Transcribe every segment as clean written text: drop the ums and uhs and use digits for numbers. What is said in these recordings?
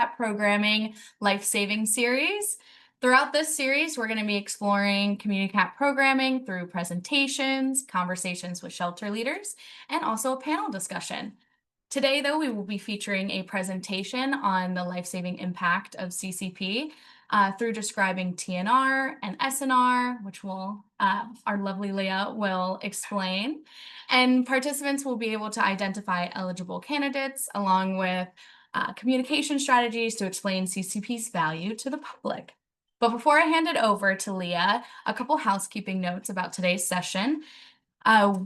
Programming Lifesaving series. Throughout this series, we're going to be exploring community cat programming through presentations, conversations with shelter leaders, and also a panel discussion. Today, though, we will be featuring a presentation on the life-saving impact of CCP through describing TNR and SNR, which our lovely Leah will explain. And participants will be able to identify eligible candidates along with communication strategies to explain CCP's value to the public. But before I hand it over to Leah, a couple housekeeping notes about today's session.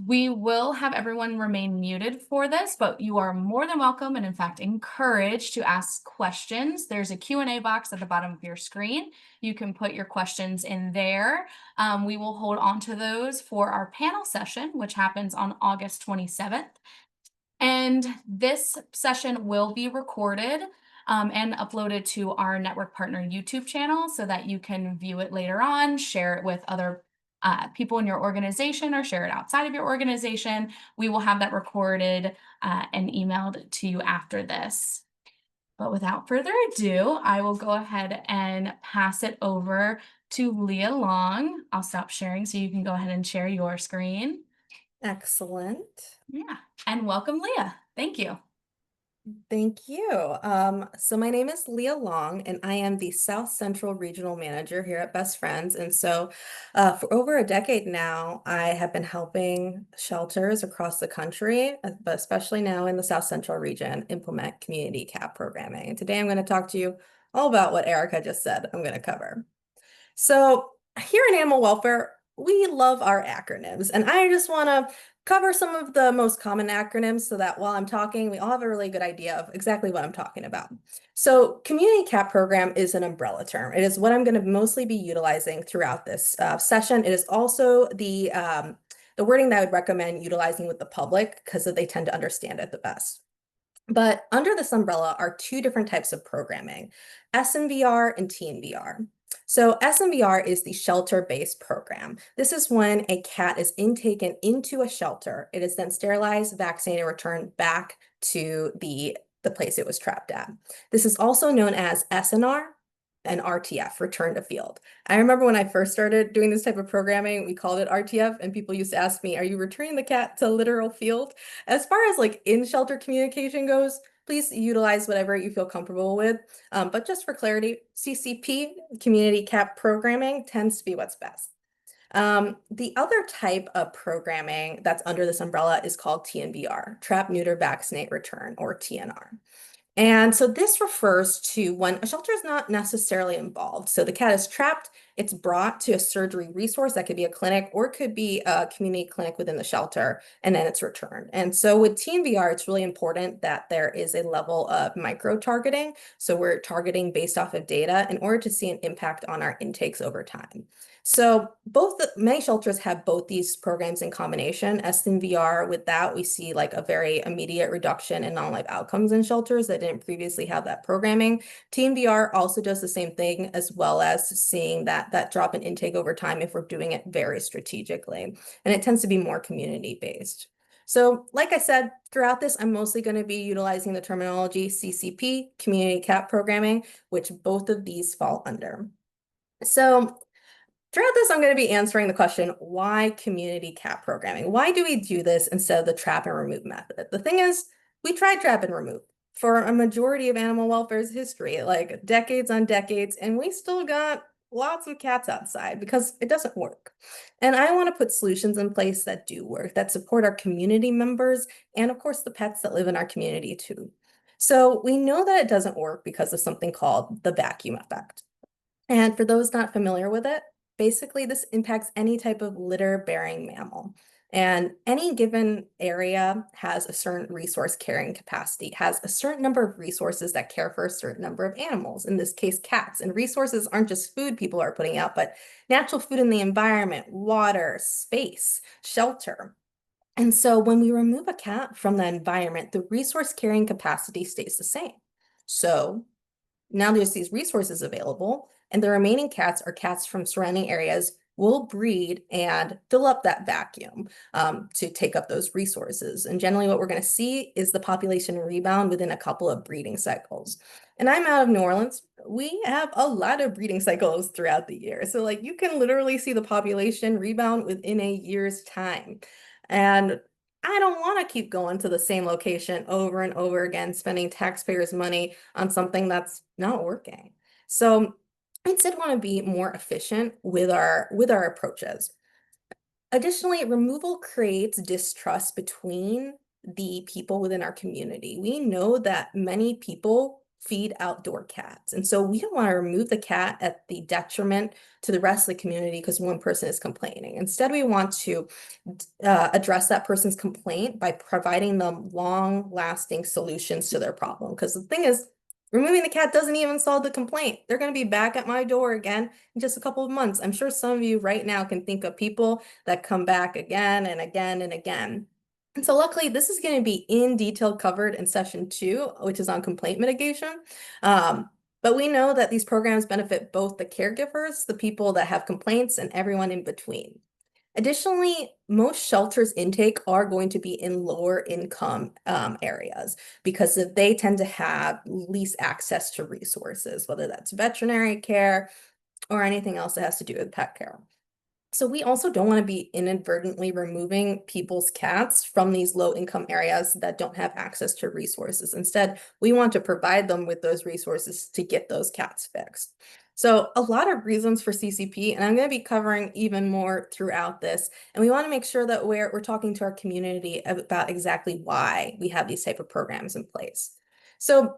We will have everyone remain muted for this, but you are more than welcome and in fact encouraged to ask questions. There's a Q&A box at the bottom of your screen. You can put your questions in there. We will hold on to those for our panel session, which happens on August 27th. And this session will be recorded and uploaded to our network partner YouTube channel so that you can view it later on, share it with other people in your organization, or share it outside of your organization. We will have that recorded and emailed to you after this. But without further ado, I will go ahead and pass it over to Leah Long. I'll stop sharing so you can go ahead and share your screen. Excellent. Yeah, and welcome, Leah. Thank you. Thank you. So my name is Leah Long, and I am the South Central Regional Manager here at Best Friends. And so for over a decade now, I have been helping shelters across the country, but especially now in the South Central region, implement community cat programming. And today I'm going to talk to you all about what Erica just said I'm going to cover. So here in animal welfare, we love our acronyms, and I just want to cover some of the most common acronyms so that while I'm talking, we all have a really good idea of exactly what I'm talking about. So community cat program is an umbrella term. It is what I'm going to mostly be utilizing throughout this session. It is also the wording that I would recommend utilizing with the public because they tend to understand it the best. But under this umbrella are two different types of programming, SNVR and TNVR. So SNVR is the shelter-based program. This is when a cat is intaken into a shelter. It is then sterilized, vaccinated, returned back to the place it was trapped at. This is also known as SNR and RTF, return to field. I remember when I first started doing this type of programming, we called it RTF, and people used to ask me, are you returning the cat to literal field? As far as like in-shelter communication goes, please utilize whatever you feel comfortable with. But just for clarity, CCP, community cat programming, tends to be what's best. The other type of programming that's under this umbrella is called TNVR, Trap, Neuter, Vaccinate, Return, or TNR. And so this refers to when a shelter is not necessarily involved. So the cat is trapped, it's brought to a surgery resource that could be a clinic or it could be a community clinic within the shelter, and then it's returned. And so with TNVR, it's really important that there is a level of micro-targeting. So we're targeting based off of data in order to see an impact on our intakes over time. So many shelters have both these programs in combination. SNVR, with that, we see like a very immediate reduction in non-life outcomes in shelters that didn't previously have that programming. TNVR also does the same thing, as well as seeing that drop in intake over time if we're doing it very strategically. And it tends to be more community-based. So like I said, throughout this, I'm mostly going to be utilizing the terminology CCP, community cat programming, which both of these fall under. So throughout this, I'm going to be answering the question, why community cat programming? Why do we do this instead of the trap and remove method? The thing is, we tried trap and remove for a majority of animal welfare's history, like decades on decades, and we still got lots of cats outside because it doesn't work. And I want to put solutions in place that do work, that support our community members, and of course, the pets that live in our community too. So we know that it doesn't work because of something called the vacuum effect. And for those not familiar with it, basically, this impacts any type of litter-bearing mammal. And any given area has a certain resource carrying capacity, has a certain number of resources that care for a certain number of animals, in this case, cats. And resources aren't just food people are putting out, but natural food in the environment, water, space, shelter. And so when we remove a cat from the environment, the resource carrying capacity stays the same. So now there's these resources available, and the remaining cats are cats from surrounding areas will breed and fill up that vacuum to take up those resources. And generally, what we're going to see is the population rebound within a couple of breeding cycles. And I'm out of New Orleans. We have a lot of breeding cycles throughout the year. So, like, you can literally see the population rebound within a year's time. And I don't want to keep going to the same location over and over again, spending taxpayers' money on something that's not working. So, I instead want to be more efficient with our approaches. Additionally, removal creates distrust between the people within our community. We know that many people feed outdoor cats, and so we don't want to remove the cat at the detriment to the rest of the community because one person is complaining. Instead, we want to address that person's complaint by providing them long-lasting solutions to their problem. Because the thing is, removing the cat doesn't even solve the complaint. They're going to be back at my door again in just a couple of months. I'm sure some of you right now can think of people that come back again and again and again. And so luckily, this is going to be in detail covered in session 2, which is on complaint mitigation. But we know that these programs benefit both the caregivers, the people that have complaints, and everyone in between. Additionally, most shelters intake are going to be in lower income areas because they tend to have least access to resources, whether that's veterinary care or anything else that has to do with pet care. So we also don't want to be inadvertently removing people's cats from these low income areas that don't have access to resources. Instead, we want to provide them with those resources to get those cats fixed. So a lot of reasons for CCP, and I'm going to be covering even more throughout this. And we want to make sure that we're talking to our community about exactly why we have these type of programs in place. So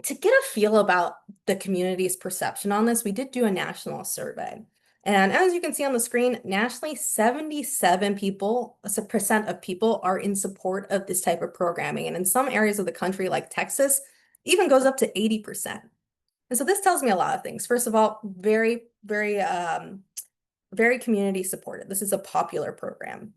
to get a feel about the community's perception on this, we did do a national survey. And as you can see on the screen, nationally, 77% of people are in support of this type of programming. And in some areas of the country, like Texas, even goes up to 80%. And so this tells me a lot of things. First of all, very, very community supported. This is a popular program.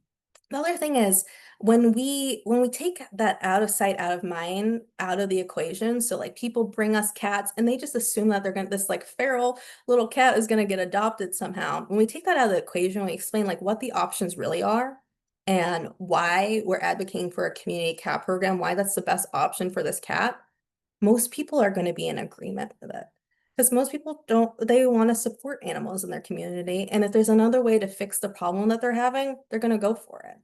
The other thing is when we take that out of sight, out of mind, out of the equation, so like people bring us cats and they just assume that they're gonna this like feral little cat is gonna get adopted somehow. When we take that out of the equation, we explain like what the options really are and why we're advocating for a community cat program, why that's the best option for this cat, most people are going to be in agreement with it. Because most people they want to support animals in their community. And if there's another way to fix the problem that they're having, they're going to go for it.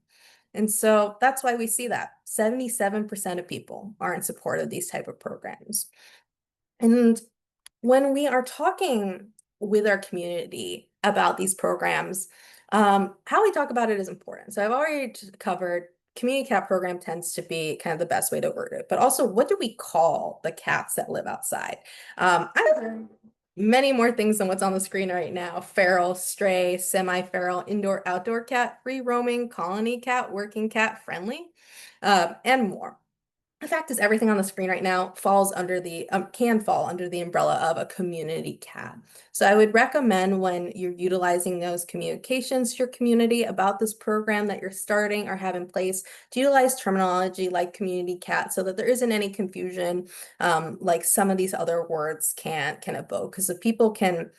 And so that's why we see that 77% of people are in support of these type of programs. And when we are talking with our community about these programs, how we talk about it is important. So I've already covered community cat program tends to be kind of the best way to word it, but also what do we call the cats that live outside? I've heard many more things than what's on the screen right now: feral, stray, semi-feral, indoor, outdoor cat, free roaming, colony cat, working cat, friendly, and more. The fact is, everything on the screen right now falls under the can fall under the umbrella of a community cat. So I would recommend when you're utilizing those communications to your community about this program that you're starting or have in place to utilize terminology like community cat so that there isn't any confusion like some of these other words can evoke. Because if people can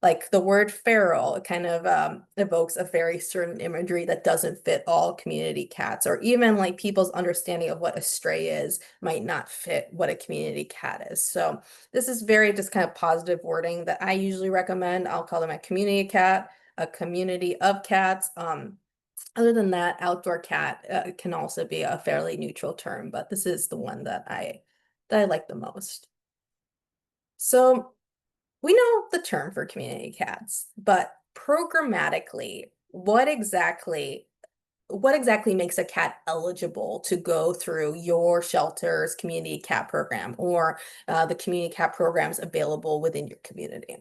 like the word feral, it kind of evokes a very certain imagery that doesn't fit all community cats, or even like people's understanding of what a stray is might not fit what a community cat is. So this is very just kind of positive wording that I usually recommend. I'll call them a community cat, a community of cats. Other than that, outdoor cat can also be a fairly neutral term, but this is the one that I like the most. So we know the term for community cats, but programmatically, what exactly makes a cat eligible to go through your shelter's community cat program or the community cat programs available within your community?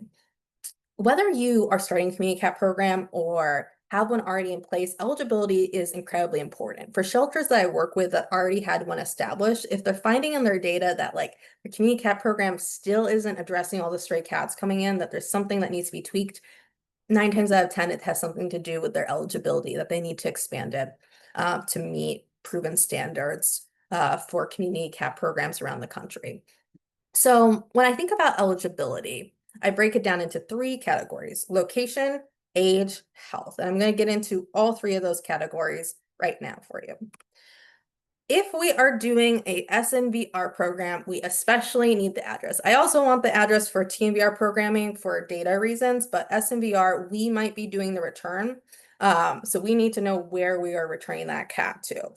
Whether you are starting a community cat program or have one already in place, eligibility is incredibly important. For shelters that I work with that already had one established, if they're finding in their data that like the community cat program still isn't addressing all the stray cats coming in, that there's something that needs to be tweaked, 9 times out of 10, it has something to do with their eligibility, that they need to expand it to meet proven standards for community cat programs around the country. So when I think about eligibility, I break it down into 3 categories: location, age, health. And I'm going to get into all three of those categories right now for you. If we are doing a SNVR program, we especially need the address. I also want the address for TNVR programming for data reasons, but SNVR, we might be doing the return. So we need to know where we are returning that cat to.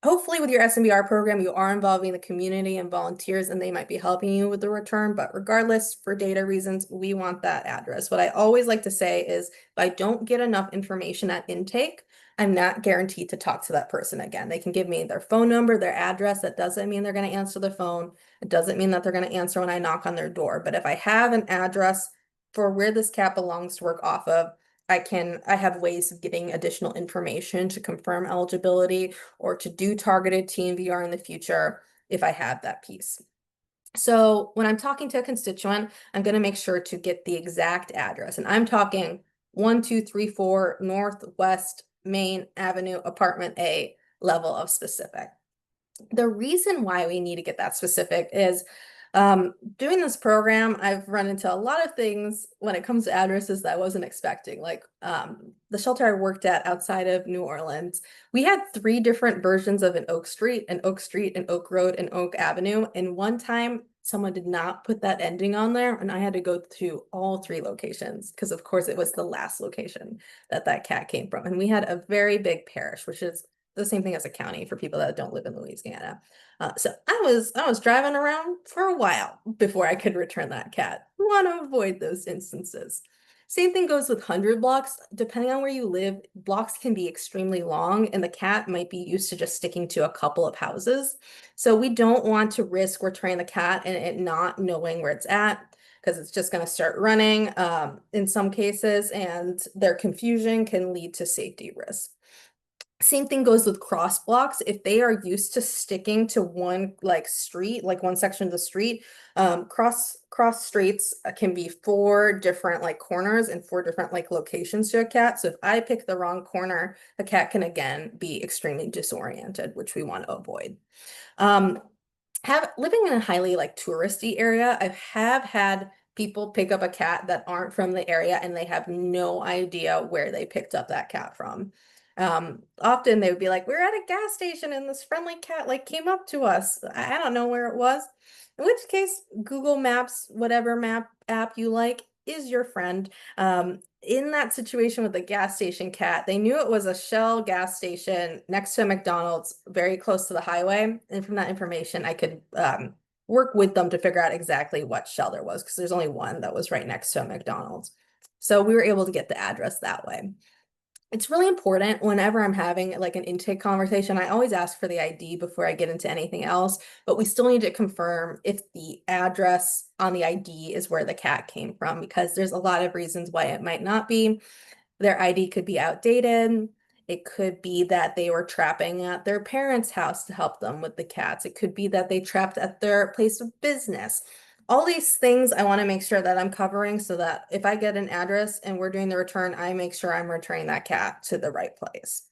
Hopefully with your SMBR program, you are involving the community and volunteers and they might be helping you with the return. But regardless, for data reasons, we want that address. What I always like to say is if I don't get enough information at intake, I'm not guaranteed to talk to that person again. They can give me their phone number, their address. That doesn't mean they're going to answer the phone. It doesn't mean that they're going to answer when I knock on their door. But if I have an address for where this cat belongs to work off of, I have ways of getting additional information to confirm eligibility or to do targeted TNVR in the future if I have that piece. So when I'm talking to a constituent, I'm going to make sure to get the exact address. And I'm talking 1234 Northwest Main Avenue, Apartment A, level of specific. The reason why we need to get that specific is doing this program, I've run into a lot of things when it comes to addresses that I wasn't expecting. Like the shelter I worked at outside of New Orleans, we had 3 different versions of an Oak Street, an Oak Road, and Oak Avenue. And one time someone did not put that ending on there and I had to go to all 3 locations because of course it was the last location that that cat came from. And we had a very big parish, which is the same thing as a county for people that don't live in Louisiana. So I was driving around for a while before I could return that cat. We want to avoid those instances. Same thing goes with 100 blocks. Depending on where you live, blocks can be extremely long and the cat might be used to just sticking to a couple of houses. So we don't want to risk returning the cat and it not knowing where it's at because it's just going to start running in some cases and their confusion can lead to safety risks. Same thing goes with cross blocks. If they are used to sticking to one like street, like one section of the street, cross streets can be 4 different like corners and 4 different like locations to a cat. So if I pick the wrong corner, the cat can again be extremely disoriented, which we want to avoid. Living in a highly like touristy area, I have had people pick up a cat that aren't from the area and they have no idea where they picked up that cat from. Often they would be like, we're at a gas station and this friendly cat like came up to us. I don't know where it was. In which case, Google Maps, whatever map app you like, is your friend. In that situation with the gas station cat, they knew it was a Shell gas station next to a McDonald's, very close to the highway. And from that information, I could work with them to figure out exactly what Shell there was, because there's only one that was right next to a McDonald's. So we were able to get the address that way. It's really important whenever I'm having like an intake conversation, I always ask for the ID before I get into anything else, but we still need to confirm if the address on the ID is where the cat came from, because there's a lot of reasons why it might not be. Their ID could be outdated. It could be that they were trapping at their parents' house to help them with the cats. It could be that they trapped at their place of business. All these things I want to make sure that I'm covering so that if I get an address and we're doing the return, I make sure I'm returning that cat to the right place.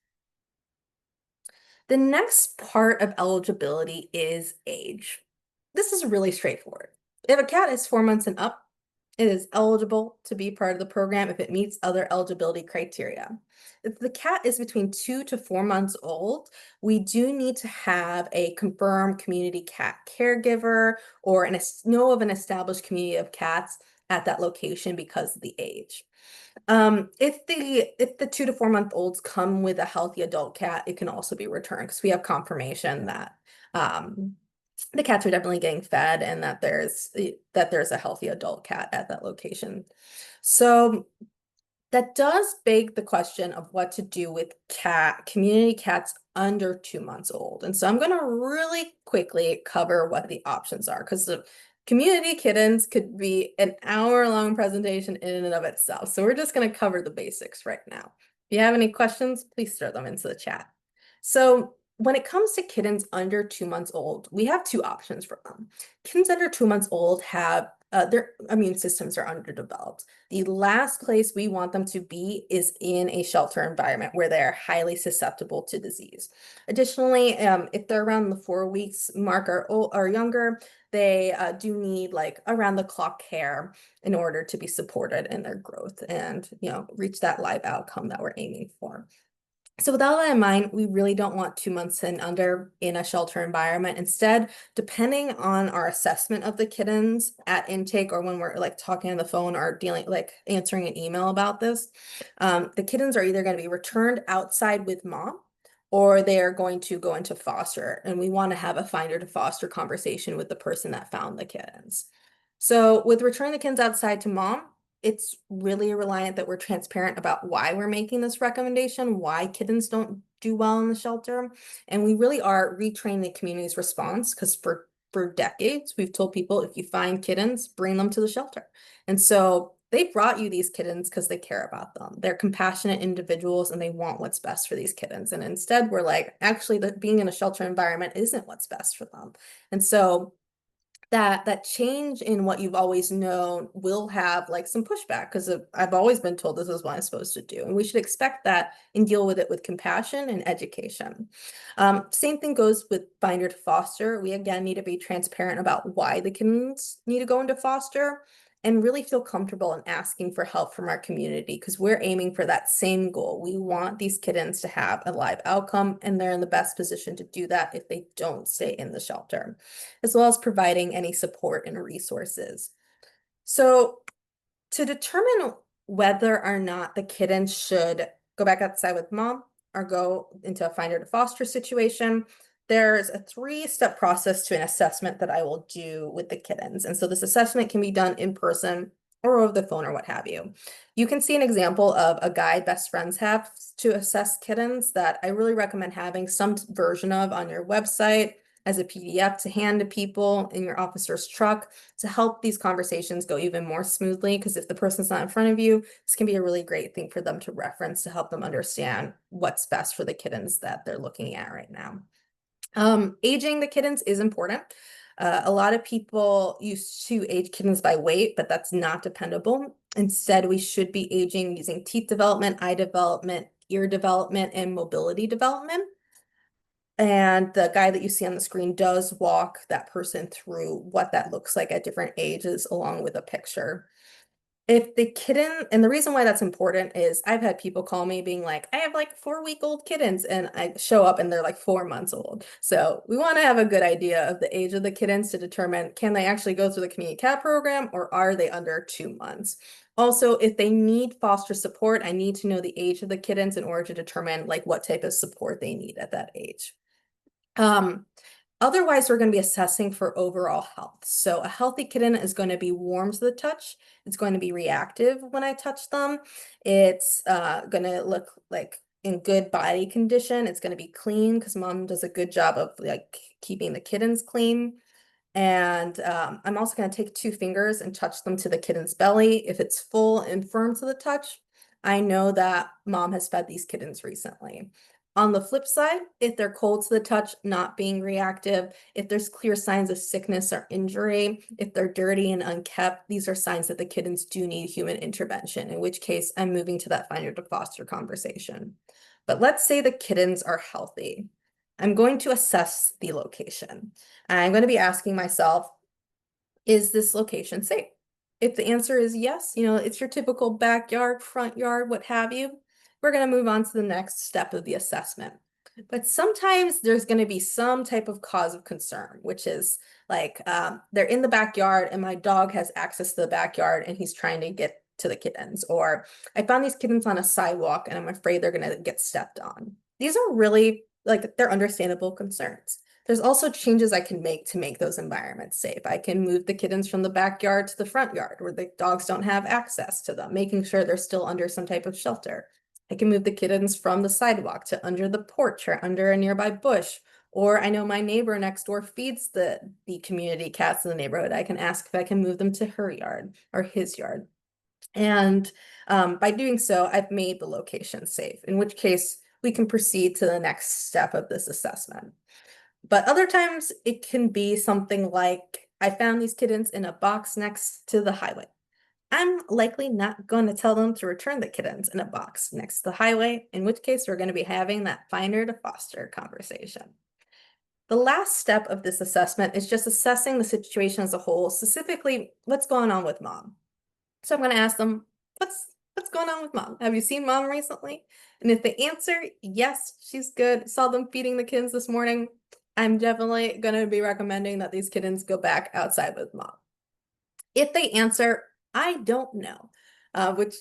The next part of eligibility is age. This is really straightforward. If a cat is 4 months and up, it is eligible to be part of the program if it meets other eligibility criteria. If the cat is between 2 to 4 months old, we do need to have a confirmed community cat caregiver or know of an established community of cats at that location because of the age. If the 2 to 4 month olds come with a healthy adult cat, it can also be returned because we have confirmation that the cats are definitely getting fed and that there's a healthy adult cat at that location. So that does beg the question of what to do with community cats under 2 months old. And so I'm going to really quickly cover what the options are, because the community kittens could be an hour-long presentation in and of itself. So we're just going to cover the basics right now. If you have any questions, please throw them into the chat. So when it comes to kittens under 2 months old, we have 2 options for them. Kittens under 2 months old have their immune systems are underdeveloped. The last place we want them to be is in a shelter environment where they're highly susceptible to disease. Additionally, if they're around the 4 weeks mark or younger, they do need like around the clock care in order to be supported in their growth and, reach that live outcome that we're aiming for. So with all that in mind, we really don't want 2 months and under in a shelter environment. Instead, depending on our assessment of the kittens at intake or when we're like talking on the phone or dealing like answering an email about this, the kittens are either going to be returned outside with mom or they are going to go into foster. And we want to have a finder to foster conversation with the person that found the kittens. So with returning the kittens outside to mom, it's really reliant that we're transparent about why we're making this recommendation, why kittens don't do well in the shelter. And we really are retraining the community's response because for decades, we've told people if you find kittens, bring them to the shelter. And so they brought you these kittens because they care about them. They're compassionate individuals and they want what's best for these kittens. And instead, we're like, actually, being in a shelter environment isn't what's best for them. And so that change in what you've always known will have like some pushback because I've always been told this is what I'm supposed to do. And we should expect that and deal with it with compassion and education. Same thing goes with binder to foster. We again need to be transparent about why the kittens need to go into foster and really feel comfortable in asking for help from our community because we're aiming for that same goal. We want these kittens to have a live outcome and they're in the best position to do that if they don't stay in the shelter, as well as providing any support and resources. So to determine whether or not the kitten should go back outside with mom or go into a finder to foster situation, there's a 3-step process to an assessment that I will do with the kittens. And so this assessment can be done in person or over the phone or what have you. You can see an example of a guide best friends have to assess kittens that I really recommend having some version of on your website as a PDF to hand to people in your officer's truck to help these conversations go even more smoothly. Because if the person's not in front of you, this can be a really great thing for them to reference to help them understand what's best for the kittens that they're looking at right now. Aging the kittens is important. A lot of people used to age kittens by weight, but that's not dependable. Instead, we should be aging using teeth development, eye development, ear development, and mobility development. And the guy that you see on the screen does walk that person through what that looks like at different ages, along with a picture. If the kitten, and the reason why that's important is I've had people call me being like, I have like 4-week-old kittens, and I show up and they're like 4 months old. So we want to have a good idea of the age of the kittens to determine, can they actually go through the community cat program or are they under 2 months? Also, if they need foster support, I need to know the age of the kittens in order to determine like what type of support they need at that age. Otherwise, we're going to be assessing for overall health. So a healthy kitten is going to be warm to the touch. It's going to be reactive when I touch them. It's going to look like in good body condition. It's going to be clean because mom does a good job of like keeping the kittens clean. And I'm also going to take 2 fingers and touch them to the kitten's belly. If it's full and firm to the touch, I know that mom has fed these kittens recently. On the flip side, if they're cold to the touch, not being reactive, if there's clear signs of sickness or injury, if they're dirty and unkept, these are signs that the kittens do need human intervention, in which case I'm moving to that finder to foster conversation. But let's say the kittens are healthy. I'm going to assess the location. I'm going to be asking myself, is this location safe? If the answer is yes, it's your typical backyard, front yard, what have you, we're going to move on to the next step of the assessment. But sometimes there's going to be some type of cause of concern, which is like they're in the backyard and my dog has access to the backyard and he's trying to get to the kittens. Or I found these kittens on a sidewalk and I'm afraid they're going to get stepped on. These are really like they're understandable concerns. There's also changes I can make to make those environments safe. I can move the kittens from the backyard to the front yard where the dogs don't have access to them, making sure they're still under some type of shelter. I can move the kittens from the sidewalk to under the porch or under a nearby bush. Or I know my neighbor next door feeds the community cats in the neighborhood. I can ask if I can move them to her yard or his yard. And by doing so, I've made the location safe, in which case we can proceed to the next step of this assessment. But other times it can be something like I found these kittens in a box next to the highway. I'm likely not going to tell them to return the kittens in a box next to the highway, in which case we're going to be having that finder to foster conversation. The last step of this assessment is just assessing the situation as a whole, specifically what's going on with mom. So I'm going to ask them, what's going on with mom? Have you seen mom recently? And if they answer yes, she's good, saw them feeding the kittens this morning, I'm definitely going to be recommending that these kittens go back outside with mom. If they answer, I don't know, which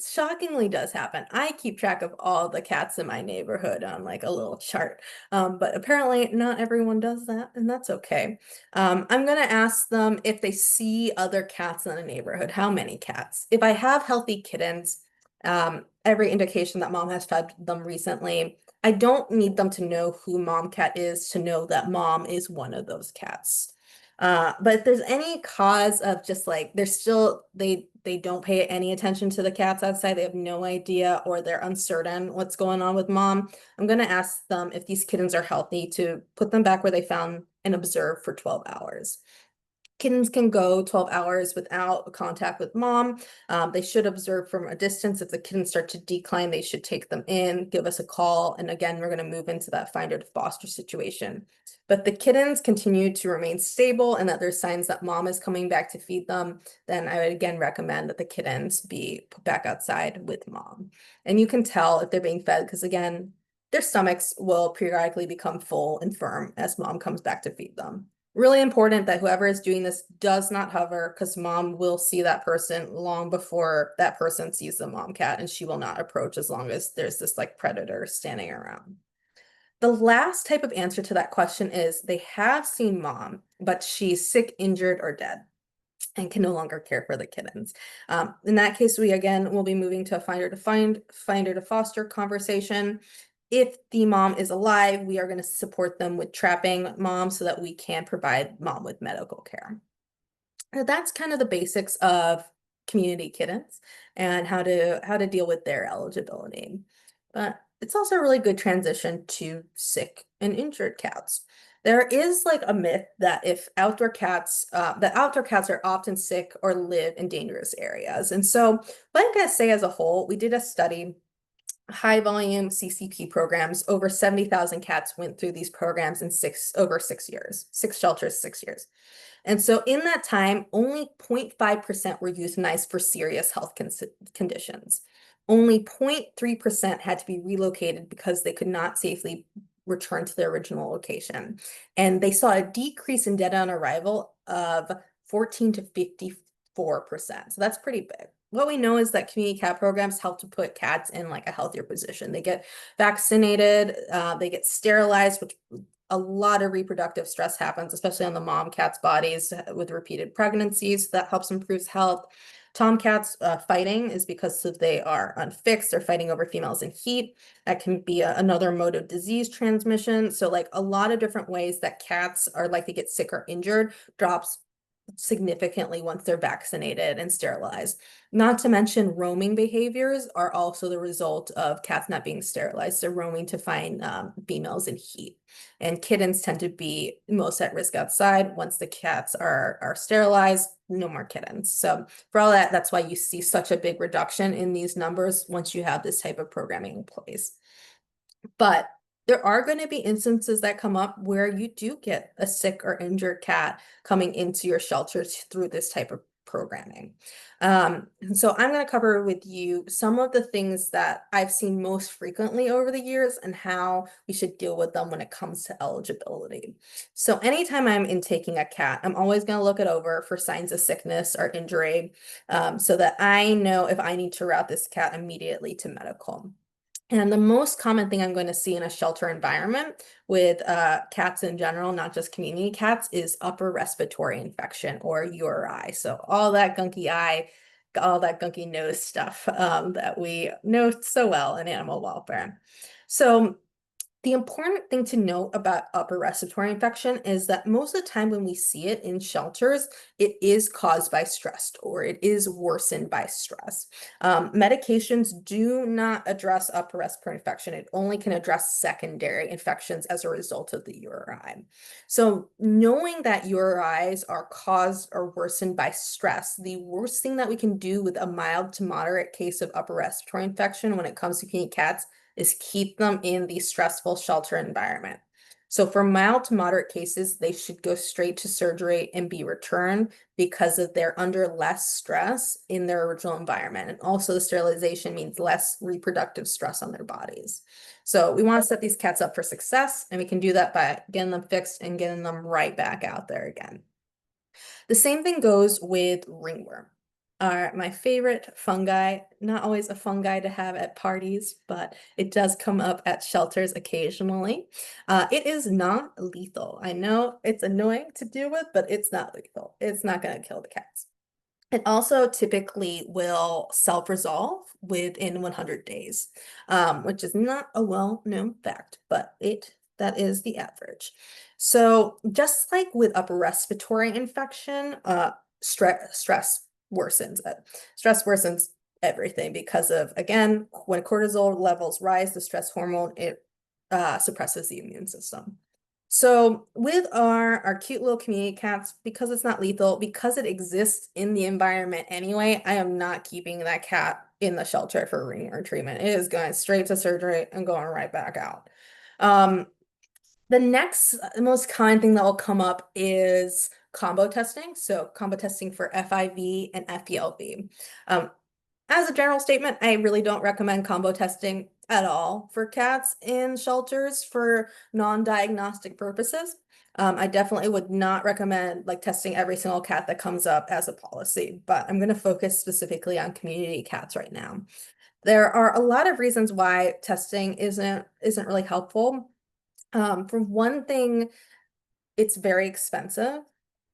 shockingly does happen. I keep track of all the cats in my neighborhood on like a little chart, but apparently not everyone does that, and that's okay. I'm gonna ask them if they see other cats in the neighborhood, how many cats. If I have healthy kittens, every indication that mom has fed them recently, I don't need them to know who mom cat is to know that mom is one of those cats. But if there's any cause of just like they're still they don't pay any attention to the cats outside, they have no idea or they're uncertain what's going on with mom, I'm gonna ask them if these kittens are healthy to put them back where they found and observe for 12 hours. Kittens can go 12 hours without contact with mom. They should observe from a distance. If the kittens start to decline, they should take them in, give us a call. And again, we're going to move into that finder to foster situation. But the kittens continue to remain stable and that there's signs that mom is coming back to feed them, then I would again recommend that the kittens be put back outside with mom. And you can tell if they're being fed because again, their stomachs will periodically become full and firm as mom comes back to feed them. Really important that whoever is doing this does not hover because mom will see that person long before that person sees the mom cat and she will not approach as long as there's this like predator standing around. The last type of answer to that question is they have seen mom, but she's sick, injured, or dead and can no longer care for the kittens. In that case, we again will be moving to a finder to foster conversation. If the mom is alive, we are going to support them with trapping mom so that we can provide mom with medical care. Now, that's kind of the basics of community kittens and how to deal with their eligibility. But it's also a really good transition to sick and injured cats. There is like a myth that if outdoor cats, that outdoor cats are often sick or live in dangerous areas. And so what I'm going to say as a whole, we did a study, high volume CCP programs. Over 70,000 cats went through these programs in over 6 years, 6 shelters, 6 years. And so in that time, only 0.5% were euthanized for serious health conditions. Only 0.3% had to be relocated because they could not safely return to their original location. And they saw a decrease in dead on arrival of 14 to 54%. So that's pretty big. What we know is that community cat programs help to put cats in like a healthier position. They get vaccinated, they get sterilized, which a lot of reproductive stress happens, especially on the mom cat's bodies with repeated pregnancies. That helps improve health. Tomcats fighting is because they are unfixed. They're fighting over females in heat. That can be another mode of disease transmission. So like a lot of different ways that cats are likely to get sick or injured drops significantly once they're vaccinated and sterilized. Not to mention roaming behaviors are also the result of cats not being sterilized. They're roaming to find females in heat. And kittens tend to be most at risk outside. Once the cats are sterilized, no more kittens. So for all that, that's why you see such a big reduction in these numbers once you have this type of programming in place. But there are going to be instances that come up where you do get a sick or injured cat coming into your shelter through this type of programming. And so I'm going to cover with you some of the things that I've seen most frequently over the years and how we should deal with them when it comes to eligibility. So anytime I'm intaking a cat, I'm always going to look it over for signs of sickness or injury so that I know if I need to route this cat immediately to medical. And the most common thing I'm going to see in a shelter environment with cats in general, not just community cats, is upper respiratory infection or URI. So all that gunky eye, all that gunky nose stuff that we know so well in animal welfare. So The important thing to note about upper respiratory infection is that most of the time when we see it in shelters, it is caused by stress or it is worsened by stress. Medications do not address upper respiratory infection. It only can address secondary infections as a result of the URI. So knowing that URIs are caused or worsened by stress, the worst thing that we can do with a mild to moderate case of upper respiratory infection when it comes to guinea cats is keep them in the stressful shelter environment. So for mild to moderate cases, they should go straight to surgery and be returned because of they're under less stress in their original environment. And also the sterilization means less reproductive stress on their bodies. So we want to set these cats up for success, and we can do that by getting them fixed and getting them right back out there again. The same thing goes with ringworm. My favorite fungi, not always a fungi to have at parties, but it does come up at shelters occasionally. It is not lethal. I know it's annoying to deal with, but it's not lethal. It's not going to kill the cats. It also typically will self-resolve within 100 days, which is not a well-known fact, but that is the average. So just like with upper respiratory infection, stress worsens it. Stress worsens everything because of, again, when cortisol levels rise, the stress hormone, it suppresses the immune system. So with our cute little community cats, because it's not lethal, because it exists in the environment anyway, I am not keeping that cat in the shelter for ringworm treatment. It is going straight to surgery and going right back out. The next most common thing that will come up is combo testing. So combo testing for FIV and FELV. As a general statement, I really don't recommend combo testing at all for cats in shelters for non-diagnostic purposes. I definitely would not recommend like testing every single cat that comes up as a policy, but I'm going to focus specifically on community cats right now. There are a lot of reasons why testing isn't really helpful. For one thing, it's very expensive.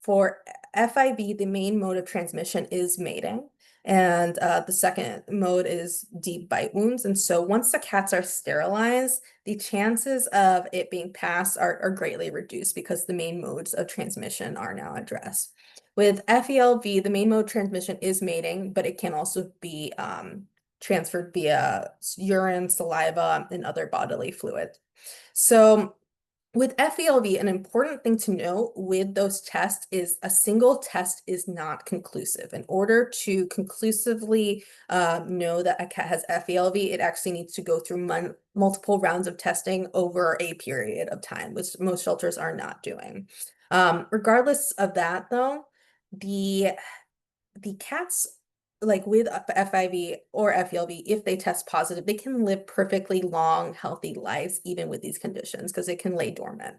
For FIV, the main mode of transmission is mating, and the second mode is deep bite wounds. And so once the cats are sterilized, the chances of it being passed are greatly reduced because the main modes of transmission are now addressed. With FELV, the main mode of transmission is mating, but it can also be transferred via urine, saliva, and other bodily fluid. So with FELV, an important thing to note with those tests is a single test is not conclusive. In order to conclusively know that a cat has FELV, it actually needs to go through multiple rounds of testing over a period of time, which most shelters are not doing. Regardless of that, though, the cats like with FIV or FELV, if they test positive, they can live perfectly long, healthy lives, even with these conditions, because it can lay dormant.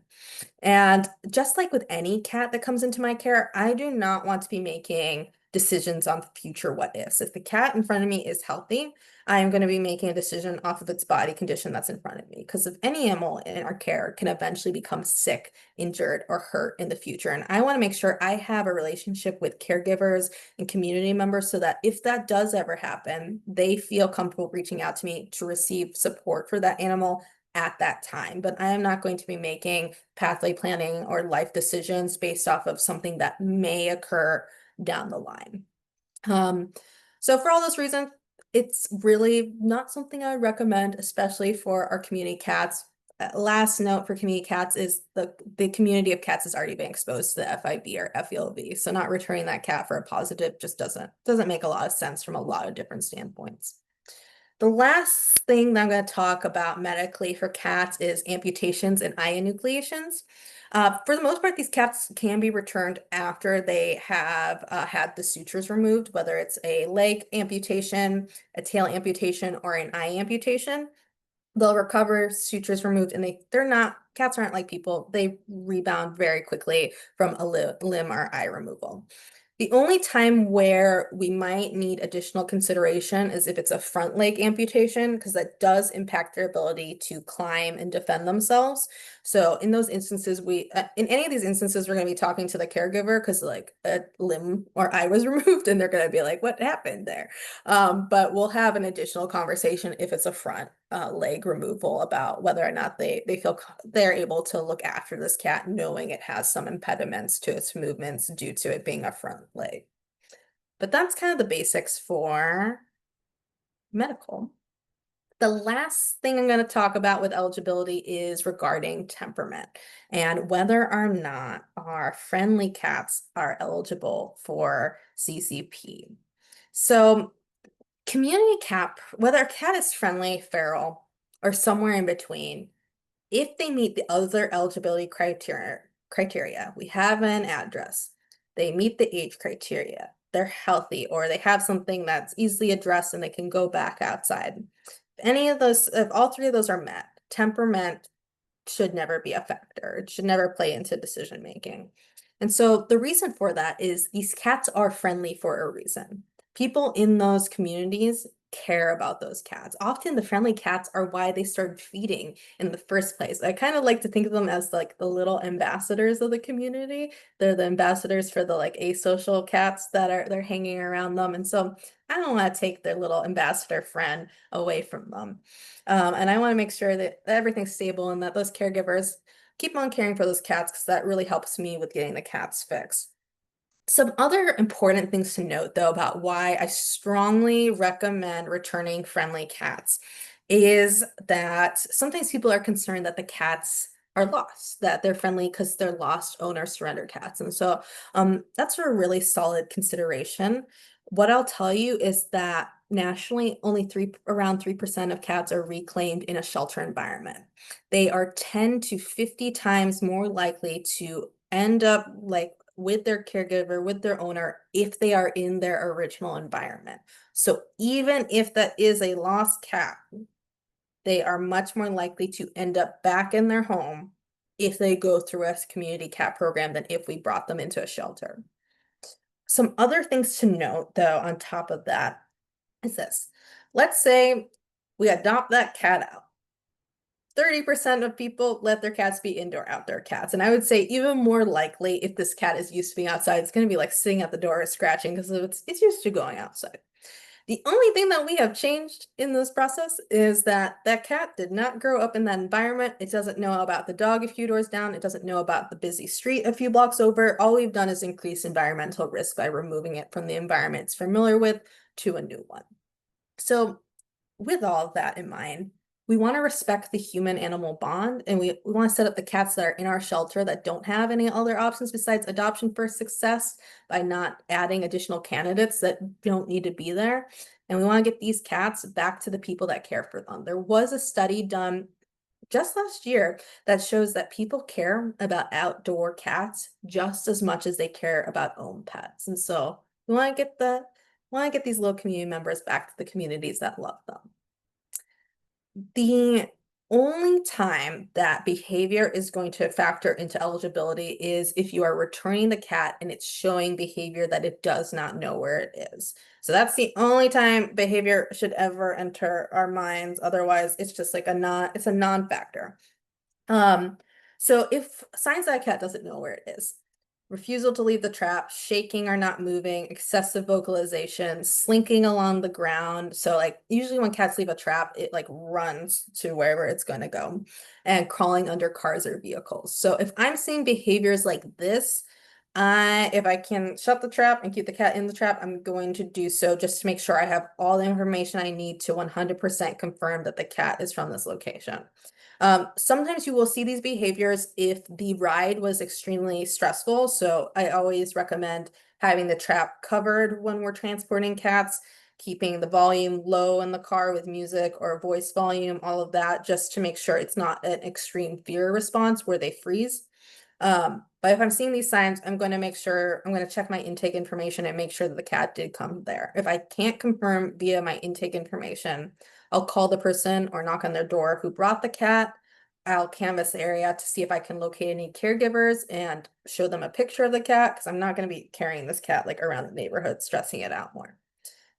And just like with any cat that comes into my care, I do not want to be making decisions on future what ifs. If the cat in front of me is healthy, I am going to be making a decision off of its body condition that's in front of me. Because if any animal in our care can eventually become sick, injured, or hurt in the future. And I want to make sure I have a relationship with caregivers and community members so that if that does ever happen, they feel comfortable reaching out to me to receive support for that animal at that time. But I am not going to be making pathway planning or life decisions based off of something that may occur down the line. So for all those reasons, it's really not something I would recommend, especially for our community cats. Last note for community cats is the community of cats has already been exposed to the FIV or FELV. So not returning that cat for a positive just doesn't make a lot of sense from a lot of different standpoints. The last thing that I'm going to talk about medically for cats is amputations and eye enucleations. For the most part, these cats can be returned after they have had the sutures removed, whether it's a leg amputation, a tail amputation, or an eye amputation. They'll recover, sutures removed, and cats aren't like people. They rebound very quickly from a limb or eye removal. The only time where we might need additional consideration is if it's a front leg amputation, because that does impact their ability to climb and defend themselves. So in those instances, in any of these instances, we're going to be talking to the caregiver because like a limb or eye was removed and they're going to be like, what happened there? But we'll have an additional conversation if it's a front leg removal about whether or not they feel they're able to look after this cat, knowing it has some impediments to its movements due to it being a front leg. But that's kind of the basics for medical. The last thing I'm going to talk about with eligibility is regarding temperament and whether or not our friendly cats are eligible for CCP. So, community cat, whether a cat is friendly, feral, or somewhere in between, if they meet the other eligibility criteria, we have an address, they meet the age criteria, they're healthy, or they have something that's easily addressed and they can go back outside. If any of those, if all three of those are met, temperament should never be a factor. It should never play into decision making. And so the reason for that is these cats are friendly for a reason. People in those communities care about those cats. Often the friendly cats are why they started feeding in the first place. I kind of like to think of them as like the little ambassadors of the community. They're the ambassadors for the like asocial cats that are they're hanging around them. And so I don't want to take their little ambassador friend away from them. And I want to make sure that everything's stable and that those caregivers keep on caring for those cats because that really helps me with getting the cats fixed. Some other important things to note, though, about why I strongly recommend returning friendly cats is that sometimes people are concerned that the cats are lost, that they're friendly because they're lost owner surrender cats. And so that's a really solid consideration. What I'll tell you is that nationally, only around 3% of cats are reclaimed in a shelter environment. They are 10 to 50 times more likely to end up like with their caregiver, with their owner, if they are in their original environment. So even if that is a lost cat, they are much more likely to end up back in their home if they go through a community cat program than if we brought them into a shelter. Some other things to note, though, on top of that is this. Let's say we adopt that cat out. 30% of people let their cats be indoor outdoor cats. And I would say even more likely if this cat is used to being outside, it's going to be like sitting at the door scratching because it's used to going outside. The only thing that we have changed in this process is that that cat did not grow up in that environment. It doesn't know about the dog a few doors down. It doesn't know about the busy street a few blocks over. All we've done is increase environmental risk by removing it from the environment it's familiar with to a new one. So with all of that in mind, we want to respect the human-animal bond, and we want to set up the cats that are in our shelter that don't have any other options besides adoption for success by not adding additional candidates that don't need to be there. And we want to get these cats back to the people that care for them. There was a study done just last year that shows that people care about outdoor cats just as much as they care about own pets. And so we want to get these little community members back to the communities that love them. The only time that behavior is going to factor into eligibility is if you are returning the cat and it's showing behavior that it does not know where it is. So that's the only time behavior should ever enter our minds. Otherwise, it's just like it's a non-factor. So if signs that a cat doesn't know where it is, refusal to leave the trap, shaking or not moving, excessive vocalization, slinking along the ground. So like usually when cats leave a trap, it like runs to wherever it's going to go, and crawling under cars or vehicles. So if I'm seeing behaviors like this, if I can shut the trap and keep the cat in the trap, I'm going to do so just to make sure I have all the information I need to 100% confirm that the cat is from this location. Sometimes you will see these behaviors if the ride was extremely stressful. So I always recommend having the trap covered when we're transporting cats, keeping the volume low in the car with music or voice volume, all of that, just to make sure it's not an extreme fear response where they freeze. But if I'm seeing these signs, I'm going to check my intake information and make sure that the cat did come there. If I can't confirm via my intake information, I'll call the person or knock on their door who brought the cat. I'll canvass the area to see if I can locate any caregivers and show them a picture of the cat because I'm not going to be carrying this cat like around the neighborhood, stressing it out more.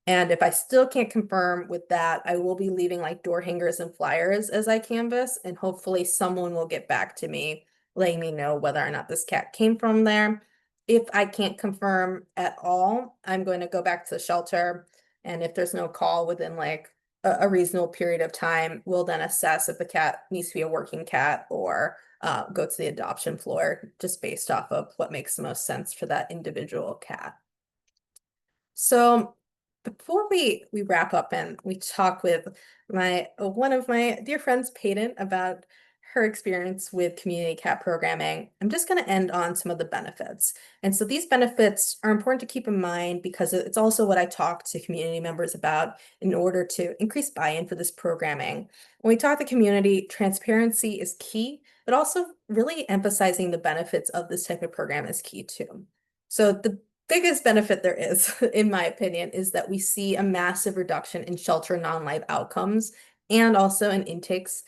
And if I still can't confirm with that, I will be leaving like door hangers and flyers as I canvass, and hopefully someone will get back to me, letting me know whether or not this cat came from there. If I can't confirm at all, I'm going to go back to the shelter. And if there's no call within like a reasonable period of time, we'll then assess if the cat needs to be a working cat or go to the adoption floor just based off of what makes the most sense for that individual cat. So before we wrap up and we talk with one of my dear friends, Peyton, about her experience with community cat programming, I'm just going to end on some of the benefits. And so these benefits are important to keep in mind because it's also what I talk to community members about in order to increase buy-in for this programming. When we talk to community, transparency is key, but also really emphasizing the benefits of this type of program is key too. So the biggest benefit there is, in my opinion, is that we see a massive reduction in shelter non-live outcomes and also in intakes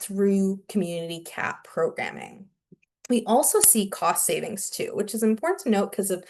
through community cat programming. We also see cost savings too, which is important to note because of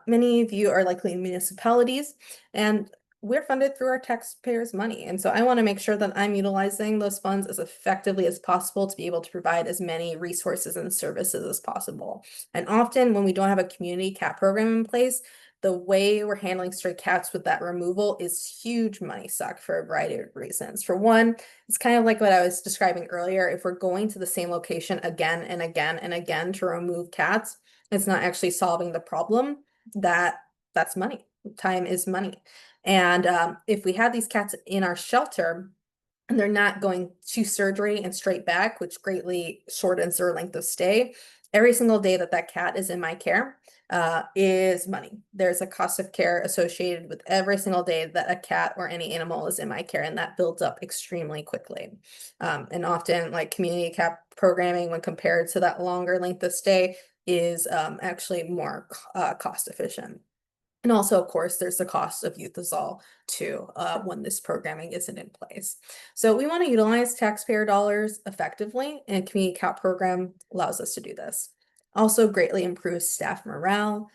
many of you are likely in municipalities and we're funded through our taxpayers' money. And so I want to make sure that I'm utilizing those funds as effectively as possible to be able to provide as many resources and services as possible. And often when we don't have a community cat program in place, the way we're handling stray cats with that removal is huge money suck for a variety of reasons. For one, it's kind of like what I was describing earlier. If we're going to the same location again and again and again to remove cats, it's not actually solving the problem. That's money. Time is money. And if we have these cats in our shelter and they're not going to surgery and straight back, which greatly shortens their length of stay, every single day that that cat is in my care is money. There's a cost of care associated with every single day that a cat or any animal is in my care, and that builds up extremely quickly. And often, like community cat programming, when compared to that longer length of stay, is actually more cost efficient. And also, of course, there's the cost of Euthazol too when this programming isn't in place. So we want to utilize taxpayer dollars effectively, and community cat program allows us to do this. Also greatly improves staff morale.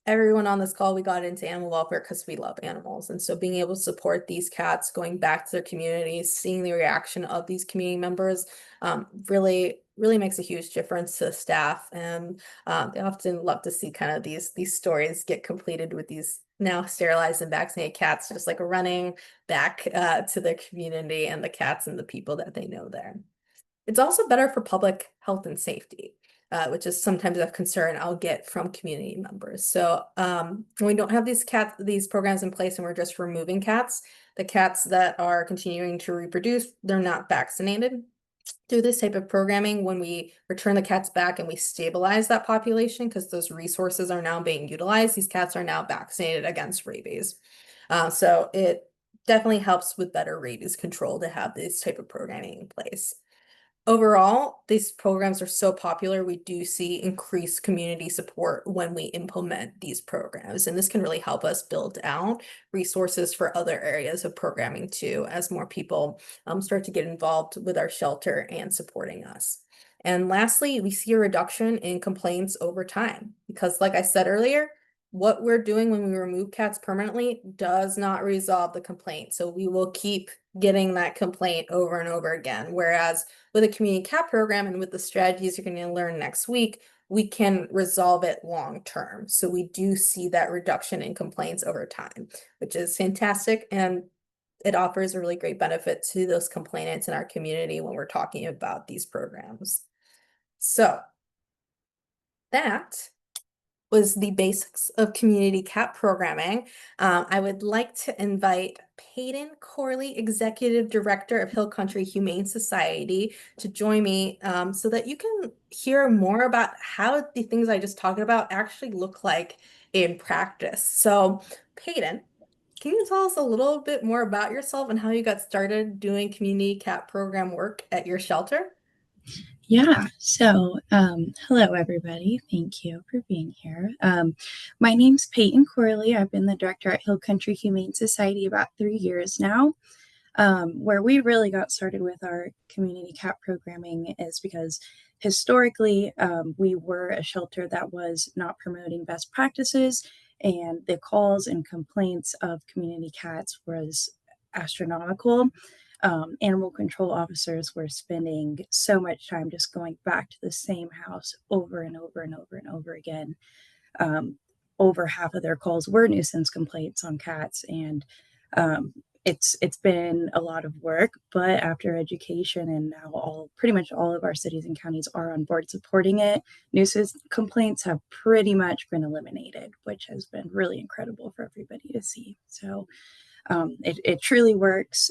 Everyone on this call, we got into animal welfare because we love animals. And so being able to support these cats, going back to their communities, seeing the reaction of these community members really makes a huge difference to the staff. And they often love to see kind of these stories get completed with these now sterilized and vaccinated cats, just like running back to their community and the cats and the people that they know there. It's also better for public health and safety, which is sometimes a concern I'll get from community members. So when we don't have these programs in place and we're just removing cats, the cats that are continuing to reproduce, they're not vaccinated. Through this type of programming, when we return the cats back and we stabilize that population, because those resources are now being utilized, these cats are now vaccinated against rabies. So it definitely helps with better rabies control to have this type of programming in place. Overall, these programs are so popular, we do see increased community support when we implement these programs. And this can really help us build out resources for other areas of programming too, as more people start to get involved with our shelter and supporting us. And lastly, we see a reduction in complaints over time because like I said earlier, what we're doing when we remove cats permanently does not resolve the complaint. So we will keep getting that complaint over and over again. Whereas with a community cat program and with the strategies you're going to learn next week, we can resolve it long term. So we do see that reduction in complaints over time, which is fantastic. And it offers a really great benefit to those complainants in our community when we're talking about these programs. So that was the basics of community cat programming. I would like to invite Peyton Corley, Executive Director of Hill Country Humane Society, to join me so that you can hear more about how the things I just talked about actually look like in practice. So, Peyton, can you tell us a little bit more about yourself and how you got started doing community cat program work at your shelter? Yeah, so hello everybody. Thank you for being here. My name's Peyton Corley. I've been the director at Hill Country Humane Society about 3 years now. Where we really got started with our community cat programming is because historically we were a shelter that was not promoting best practices, and the calls and complaints of community cats was astronomical. Animal control officers were spending so much time just going back to the same house over and over and over and over again. Um, Over half of their calls were nuisance complaints on cats, and it's been a lot of work, but after education and now pretty much all of our cities and counties are on board supporting it, nuisance complaints have pretty much been eliminated, which has been really incredible for everybody to see. So it truly works.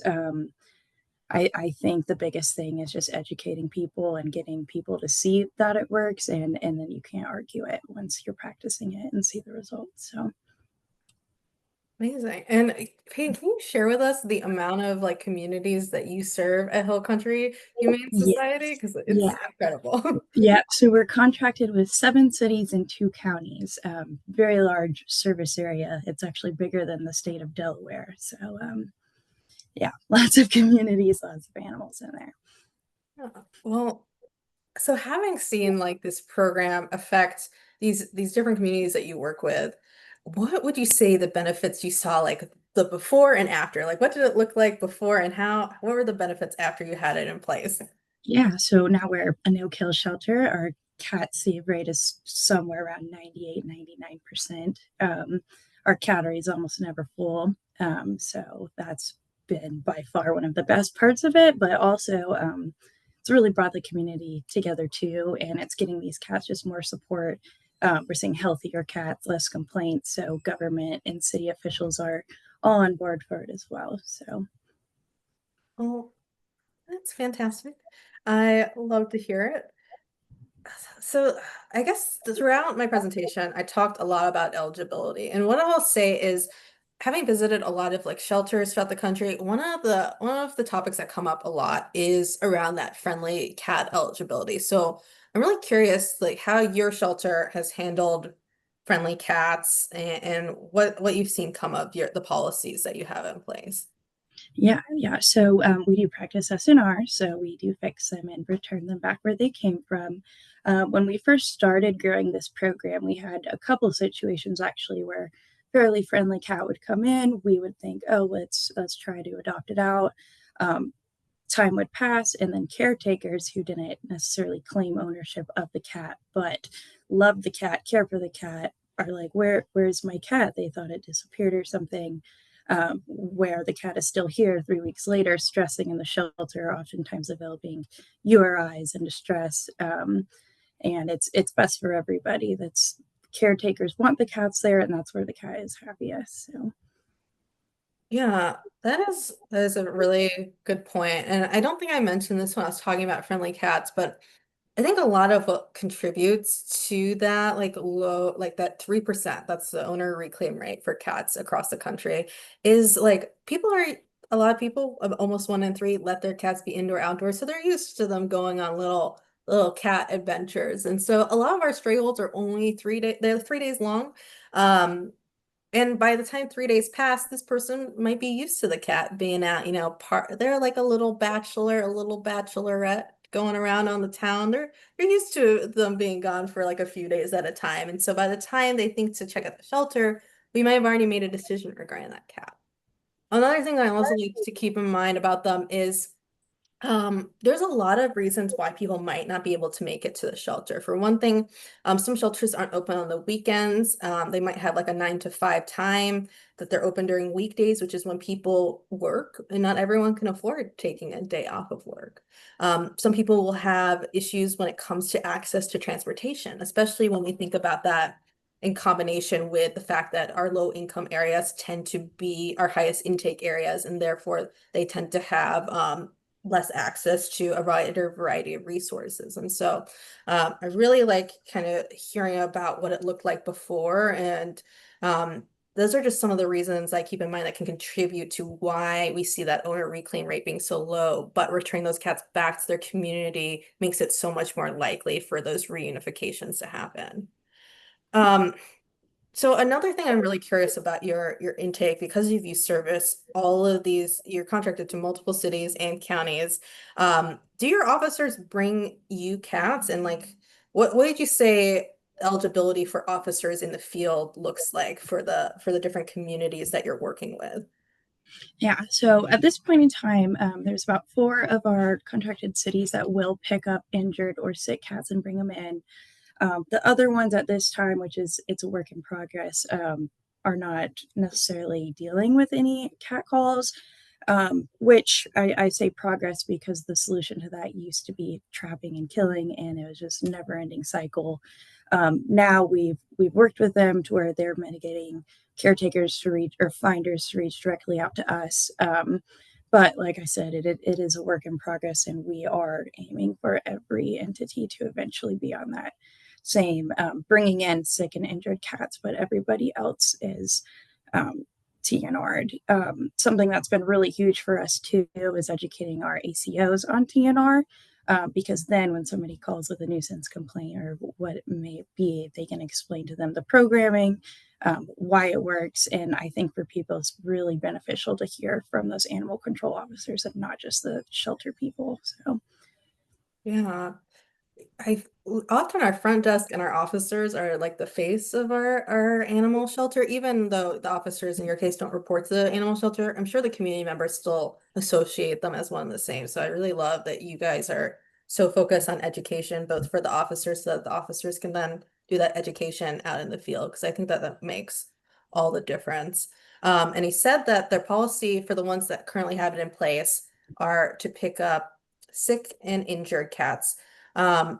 I think the biggest thing is just educating people and getting people to see that it works, and then you can't argue it once you're practicing it and see the results. So Amazing. And Peyton, can you share with us the amount of like communities that you serve at Hill Country Humane Society? yes, Because yeah. it's incredible. Yeah, so we're contracted with 7 cities and 2 counties. Very large service area. It's actually bigger than the state of Delaware. So, yeah, lots of communities, lots of animals in there. Yeah. Well, so having seen like this program affect these different communities that you work with, what would you say the benefits you saw, like the before and after? Like what did it look like before and what were the benefits after you had it in place? Yeah, so now we're a no-kill shelter. Our cat save rate is somewhere around 98, 99%. Our cattery is almost never full. So that's been by far one of the best parts of it, but also it's really brought the community together too, and it's getting these cats just more support. We're seeing healthier cats, less complaints. So government and city officials are all on board for it as well. So Oh, that's fantastic. I love to hear it. So I guess throughout my presentation, I talked a lot about eligibility. And what I'll say is, having visited a lot of like shelters throughout the country, one of the topics that come up a lot is around that friendly cat eligibility. So I'm really curious like how your shelter has handled friendly cats and what you've seen come of the policies that you have in place. yeah, yeah. So we do practice SNR, so we do fix them and return them back where they came from. When we first started growing this program, we had a couple situations actually where fairly friendly cat would come in. We would think, oh, let's try to adopt it out. Um, Time would pass, and then caretakers who didn't necessarily claim ownership of the cat but loved the cat, care for the cat, are like, where's my cat? They thought it disappeared or something. Where the cat is still here 3 weeks later, stressing in the shelter, oftentimes developing URIs and distress. And it's best for everybody. That's caretakers want the cats there, and that's where the cat is happiest. So Yeah, that is a really good point. And I don't think I mentioned this when I was talking about friendly cats, but I think a lot of what contributes to that, like low, like that 3%, that's the owner reclaim rate for cats across the country, is like a lot of people, almost 1 in 3, let their cats be indoor outdoors. So they're used to them going on little cat adventures. And so a lot of our stray holds are only 3 days, they're 3 days long. And by the time 3 days pass, this person might be used to the cat being out, they're like a little bachelor, a little bachelorette going around on the town. They're used to them being gone for like a few days at a time. And so by the time they think to check out the shelter, we might have already made a decision regarding that cat. Another thing that I also like to keep in mind about them is there's a lot of reasons why people might not be able to make it to the shelter. For one thing, some shelters aren't open on the weekends. They might have like a 9 to 5 time that they're open during weekdays, which is when people work, and not everyone can afford taking a day off of work. Some people will have issues when it comes to access to transportation, especially when we think about that in combination with the fact that our low income areas tend to be our highest intake areas, and therefore they tend to have less access to a wider variety of resources. And so I really like kind of hearing about what it looked like before. And those are just some of the reasons I keep in mind that can contribute to why we see that owner reclaim rate being so low, but returning those cats back to their community makes it so much more likely for those reunifications to happen. Um, so another thing I'm really curious about your intake, because you service all of these, you're contracted to multiple cities and counties. Do your officers bring you cats, and like what did you say eligibility for officers in the field looks like for the different communities that you're working with? yeah, so at this point in time, there's about 4 of our contracted cities that will pick up injured or sick cats and bring them in. The other ones at this time, which is it's a work in progress, are not necessarily dealing with any cat calls. which I say progress because the solution to that used to be trapping and killing, and it was just never ending cycle. Now we've worked with them to where they're mitigating caretakers to reach or finders to reach directly out to us. But like I said, it is a work in progress, and we are aiming for every entity to eventually be on that same bringing in sick and injured cats, but everybody else is TNR'd. Something that's been really huge for us too is educating our ACOs on TNR. Because then when somebody calls with a nuisance complaint or what it may be, they can explain to them the programming, why it works. And I think for people, it's really beneficial to hear from those animal control officers and not just the shelter people. So, Yeah. I often our front desk and our officers are like the face of our animal shelter, even though the officers in your case don't report to the animal shelter. I'm sure the community members still associate them as one and the same. So I really love that you guys are so focused on education, both for the officers, so that the officers can then do that education out in the field, because I think that that makes all the difference. And he said that their policy for the ones that currently have it in place are to pick up sick and injured cats. Um,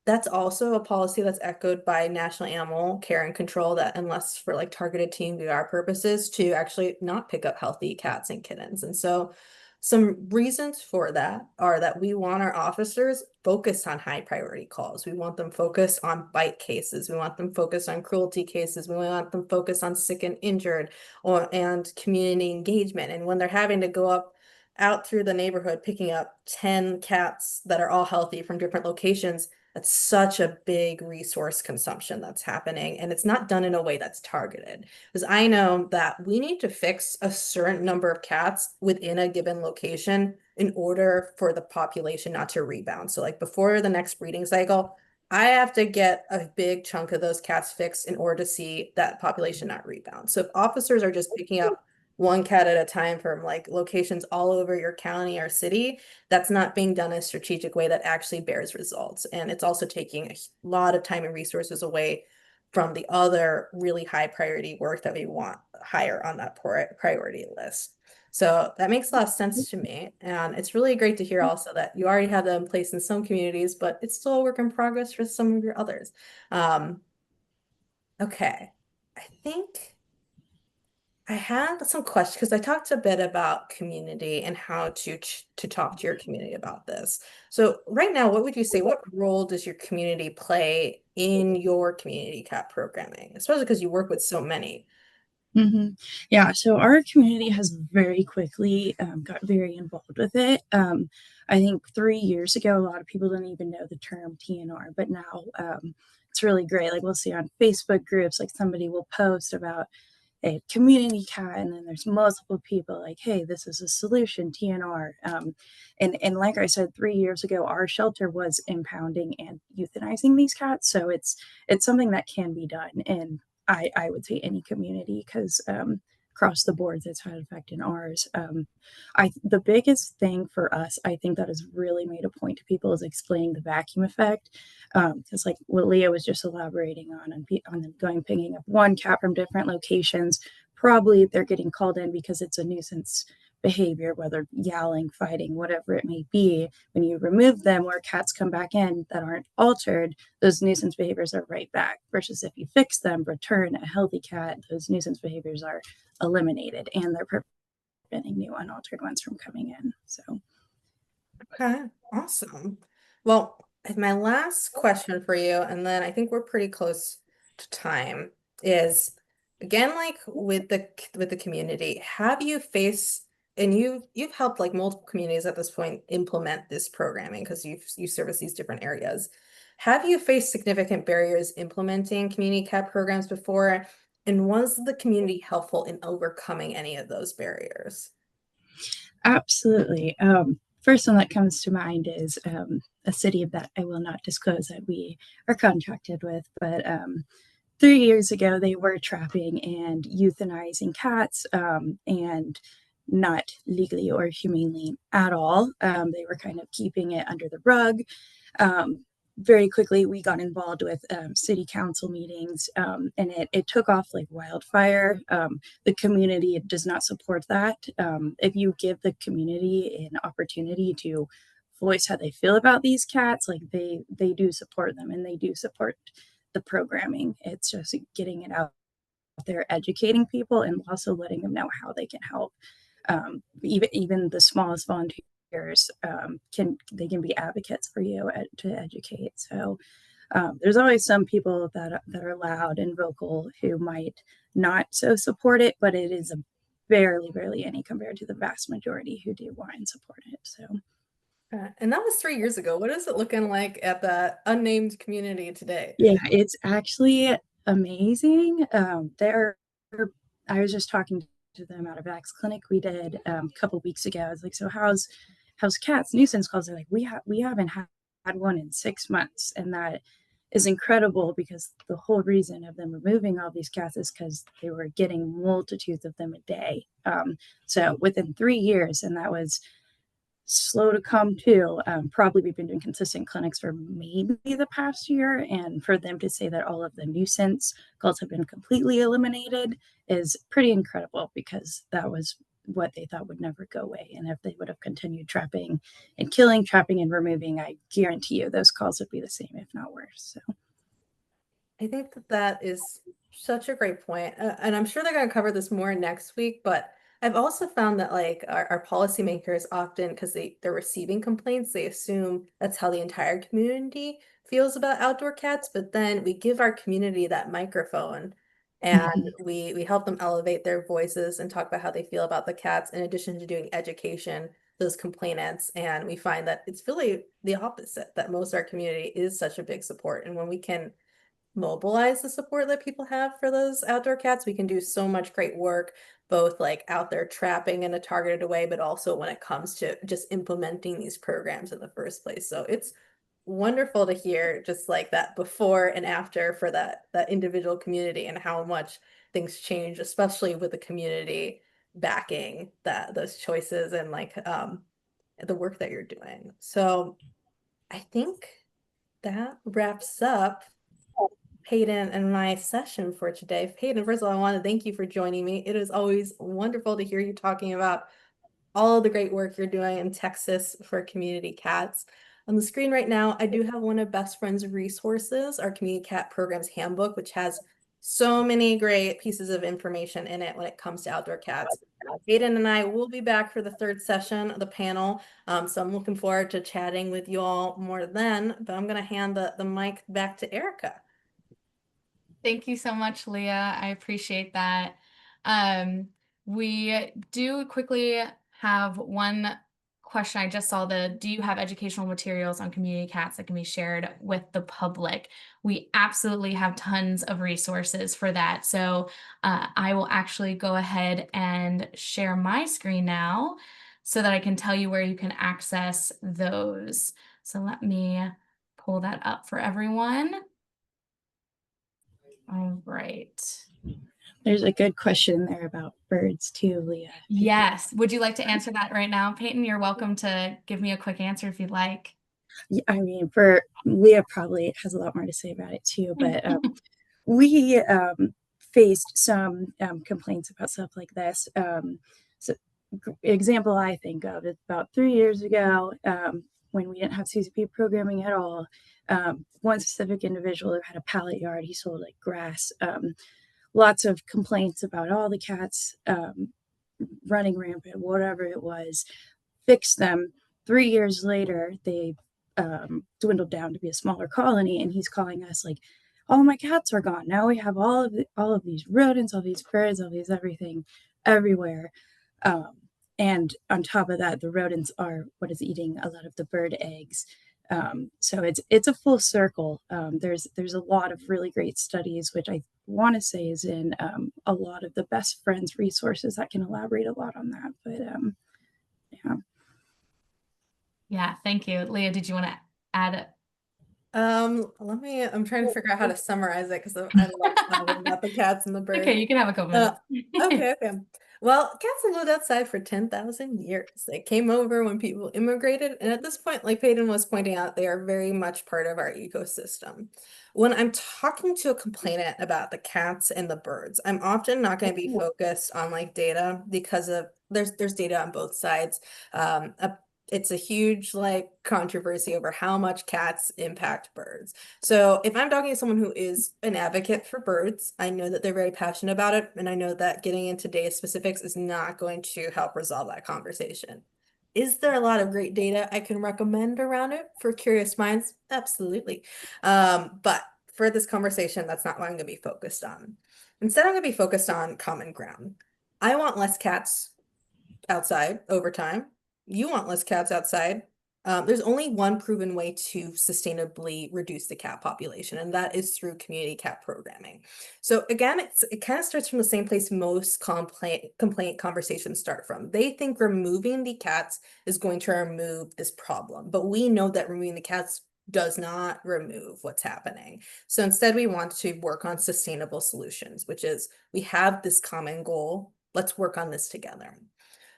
that's also a policy that's echoed by National Animal Care and Control, that unless for like targeted TMVR purposes, to actually not pick up healthy cats and kittens. And so some reasons for that are that we want our officers focused on high priority calls. We want them focused on bite cases. We want them focused on cruelty cases. We want them focused on sick and injured and community engagement. And when they're having to go up out through the neighborhood picking up 10 cats that are all healthy from different locations, that's such a big resource consumption that's happening. And it's not done in a way that's targeted. Because I know that we need to fix a certain number of cats within a given location in order for the population not to rebound. So like before the next breeding cycle, I have to get a big chunk of those cats fixed in order to see that population not rebound. So if officers are just picking up one cat at a time from like locations all over your county or city, that's not being done in a strategic way that actually bears results. And it's also taking a lot of time and resources away from the other really high priority work that we want higher on that priority list. So that makes a lot of sense to me. And it's really great to hear also that you already have that in place in some communities, but it's still a work in progress for some of your others. Okay, I think I had some questions because I talked a bit about community and how to talk to your community about this. So right now, what would you say, what role does your community play in your community cat programming? Especially because you work with so many. Yeah, so our community has very quickly got very involved with it. I think 3 years ago, a lot of people didn't even know the term TNR, but now it's really great. Like we'll see on Facebook groups, like somebody will post about a community cat, and then there's multiple people like, hey, this is a solution, TNR. And like I said, 3 years ago, our shelter was impounding and euthanizing these cats. So it's something that can be done. And I would say any community, because across the board that's had effect in ours. The biggest thing for us, I think, that has really made a point to people is explaining the vacuum effect. Because like what Leah was just elaborating on them going picking up one cat from different locations, probably they're getting called in because it's a nuisance behavior, whether yowling, fighting, whatever it may be. When you remove them, where cats come back in that aren't altered, those nuisance behaviors are right back. Versus if you fix them, return a healthy cat, those nuisance behaviors are eliminated, and they're preventing new unaltered ones from coming in. So, Okay, awesome. Well, my last question for you, and then I think we're pretty close to time, is again, like with the community, have you faced, and you've helped like multiple communities at this point implement this programming because you service these different areas. Have you faced significant barriers implementing community cat programs before? And was the community helpful in overcoming any of those barriers? absolutely. First one that comes to mind is a city that I will not disclose that we are contracted with, but 3 years ago they were trapping and euthanizing cats, and not legally or humanely at all. They were kind of keeping it under the rug. Um, very quickly we got involved with city council meetings, and it took off like wildfire. The community does not support that. If you give the community an opportunity to voice how they feel about these cats, like they do support them and they do support the programming. It's just getting it out there, educating people, and also letting them know how they can help. Even the smallest volunteers can be advocates for you to educate. So there's always some people that are loud and vocal who might not so support it, but it is a barely any compared to the vast majority who do want and support it. So And that was 3 years ago. What is it looking like at the unnamed community today? yeah, it's actually amazing. I was just talking to them at a Vax clinic we did a couple weeks ago. I was like, so how's cats nuisance calls? They're like, we haven't had one in 6 months, and that is incredible because the whole reason of them removing all these cats is because they were getting multitudes of them a day. So within 3 years, and that was slow to come too. Probably we've been doing consistent clinics for maybe the past year, and for them to say that all of the nuisance calls have been completely eliminated is pretty incredible, because that was what they thought would never go away. And if they would have continued trapping and killing, trapping and removing, I guarantee you those calls would be the same, if not worse. So I think that that is such a great point. And I'm sure they're going to cover this more next week, but I've also found that like our policymakers often, because they're receiving complaints, they assume that's how the entire community feels about outdoor cats. But then we give our community that microphone and mhm. we help them elevate their voices and talk about how they feel about the cats, in addition to doing education, those complainants. And we find that it's really the opposite, that most of our community is such a big support. And when we can mobilize the support that people have for those outdoor cats, we can do so much great work, both like out there trapping in a targeted way, but also when it comes to just implementing these programs in the first place. So it's wonderful to hear just like that before and after for that individual community, and how much things change, especially with the community backing those choices and like the work that you're doing. So I think that wraps up Peyton and my session for today. Peyton, first of all, I want to thank you for joining me. It is always wonderful to hear you talking about all of the great work you're doing in Texas for community cats. On the screen right now, I do have one of Best Friends' resources, our Community Cat Programs Handbook, which has so many great pieces of information in it when it comes to outdoor cats. Aiden and I will be back for the third session of the panel. So I'm looking forward to chatting with you all more then, but I'm going to hand the mic back to Erica. Thank you so much, Leah. I appreciate that. Um, we do quickly have one question. I just saw do you have educational materials on community cats that can be shared with the public? We absolutely have tons of resources for that. So I will actually go ahead and share my screen now so that I can tell you where you can access those. So let me pull that up for everyone. All right. There's a good question there about birds too, Leah. Yes. Would you like to answer that right now, Peyton? You're welcome to give me a quick answer if you'd like. I mean, for Leah probably has a lot more to say about it too, but we faced some complaints about stuff like this. So example I think of is about 3 years ago, when we didn't have CCP programming at all. One specific individual who had a pallet yard, he sold like grass. Lots of complaints about all the cats running rampant, whatever it was. Fixed them. 3 years later, they dwindled down to be a smaller colony, and he's calling us like, all my cats are gone. Now we have all of these rodents, all these birds, all these everything everywhere. And on top of that, the rodents are what is eating a lot of the bird eggs. So it's a full circle. There's a lot of really great studies, which I want to say is in a lot of the Best Friends resources that can elaborate a lot on that. But yeah. Yeah, thank you. Leah, did you want to add it? I'm trying to figure out how to summarize it because I love talking about the cats and the birds. Okay, you can have a couple minutes. Okay. Well, cats have lived outside for 10,000 years. They came over when people immigrated, and at this point, like Peyton was pointing out, they are very much part of our ecosystem. When I'm talking to a complainant about the cats and the birds, I'm often not going to be focused on like data because of there's data on both sides. Um, a, it's a huge like controversy over how much cats impact birds. So if I'm talking to someone who is an advocate for birds, I know that they're very passionate about it, and I know that getting into data specifics is not going to help resolve that conversation. Is there a lot of great data I can recommend around it for curious minds? Absolutely. But for this conversation, that's not what I'm going to be focused on. Instead, I'm going to be focused on common ground. I want less cats outside over time. You want less cats outside. There's only one proven way to sustainably reduce the cat population, and that is through community cat programming. So again, it kind of starts from the same place most complaint conversations start from. They think removing the cats is going to remove this problem, but we know that removing the cats does not remove what's happening. So instead, we want to work on sustainable solutions, which is we have this common goal. Let's work on this together.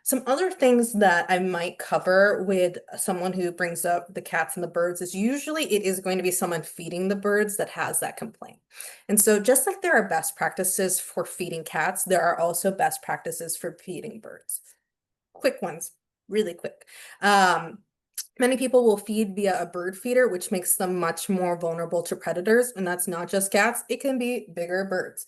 Some other things that I might cover with someone who brings up the cats and the birds is usually it is going to be someone feeding the birds that has that complaint. And so just like there are best practices for feeding cats, there are also best practices for feeding birds. Quick ones, really quick. Many people will feed via a bird feeder, which makes them much more vulnerable to predators. And that's not just cats, it can be bigger birds.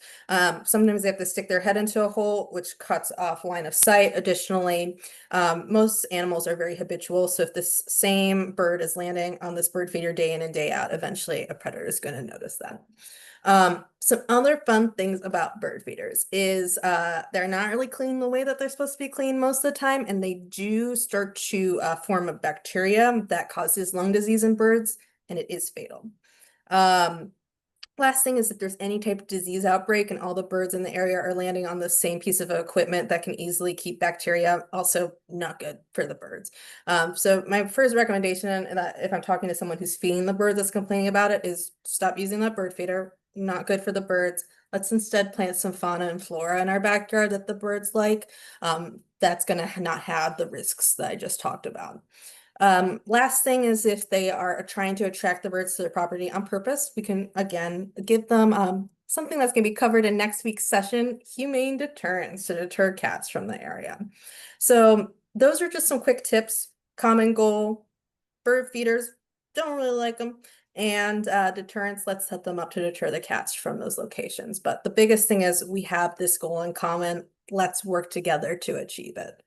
Sometimes they have to stick their head into a hole, which cuts off line of sight. Additionally, most animals are very habitual. So if this same bird is landing on this bird feeder day in and day out, eventually a predator is going to notice that. Some other fun things about bird feeders is they're not really clean the way that they're supposed to be clean most of the time, and they do start to form a bacteria that causes lung disease in birds, and it is fatal. Last thing is if there's any type of disease outbreak and all the birds in the area are landing on the same piece of equipment that can easily keep bacteria, also not good for the birds. So my first recommendation, that if I'm talking to someone who's feeding the bird that's complaining about it, is stop using that bird feeder. Not good for the birds. Let's instead plant some fauna and flora in our backyard that the birds like. That's going to not have the risks that I just talked about. Last thing is if they are trying to attract the birds to their property on purpose, we can again give them something that's going to be covered in next week's session, humane deterrence to deter cats from the area. So those are just some quick tips. Common goal, bird feeders, don't really like them. And deterrence, let's set them up to deter the cats from those locations. But the biggest thing is we have this goal in common. Let's work together to achieve it.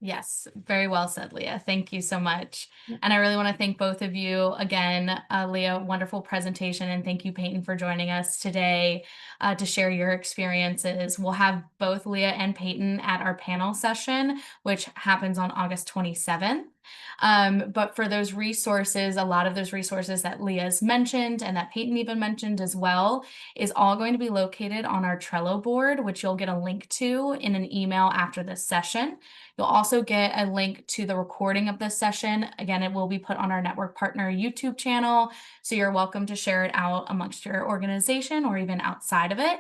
Yes, very well said, Leah. Thank you so much. And I really want to thank both of you again. Leah, wonderful presentation. And thank you, Peyton, for joining us today to share your experiences. We'll have both Leah and Peyton at our panel session, which happens on August 27th. But for those resources, a lot of those resources that Leah's mentioned and that Peyton even mentioned as well is all going to be located on our Trello board, which you'll get a link to in an email after this session. You'll also get a link to the recording of this session. Again, it will be put on our network partner YouTube channel, so you're welcome to share it out amongst your organization or even outside of it.